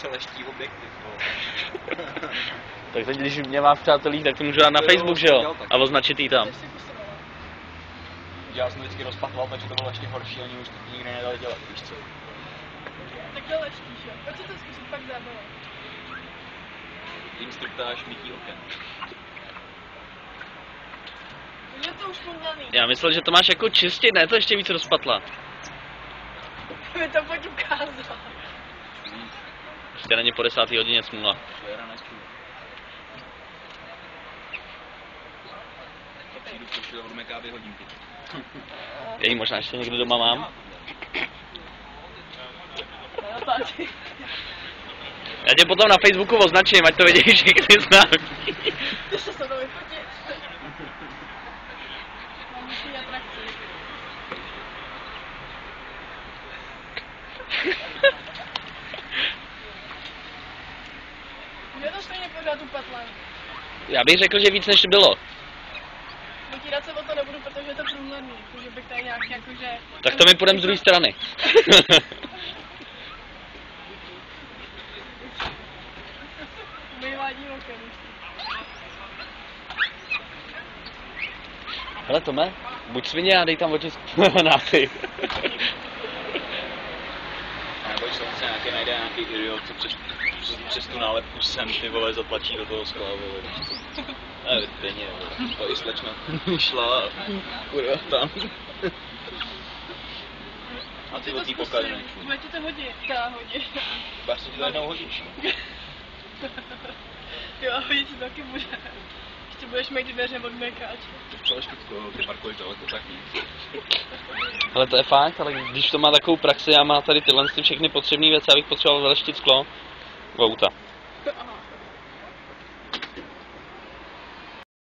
se leští objektiv. Tak teď, když mě má v přátelích, tak to můžu dát na Facebook, že jo? A označit jí tam. Já jsem vždycky rozpatloval, takže to bylo ještě horší, oni už to nikdy nedali dělat, víš co? Tak to leštíš, jo? Pojď si to zkusit pak zábavit. Instruktáž mytí oken. Je to už pomlaný. Já myslel, že to máš jako čistit, ne to ještě víc rozpatla. Mi to pojď ukázat. Prostě není po 10. hodině smůla. Přijdu pošli a budeme kávy hodinky. Já ji možná ještě někdy doma mám. Já tě potom na Facebooku označím, ať to vědí všichni známí. Ty se to vyfotit. Mám musí atrakci. Je to stejně pořád upatlaný. Já bych řekl, že víc než bylo. Vytírat se o to nebudu, protože je to průhledný, takže bych tady nějak jakože... Tak to my půjdeme z druhé strany. Vyvádí okem. Hele Tome, buď svině a dej tam otisk násyp. Neboj se, se nějaký najde nějaký idiot, co přes tu nálepku sem ty vole zatlačí do toho skla, vole. Ne, stejně, vole. To i slečna šla a kurva tam. A ty od tý pokary neču. Bude ti to hodit, ta hodit. Pak si to jednou hodíš. Jo, a hodit ti to taky bude. Ještě budeš mít dveře od mekáče. Třeba špitko, ty parkuješ daleko, tak nic. Ale to je fakt, ale když to má takovou praxi a má tady tyhle všechny potřebné věci, abych potřeboval vyleštit sklo v auta. Aha.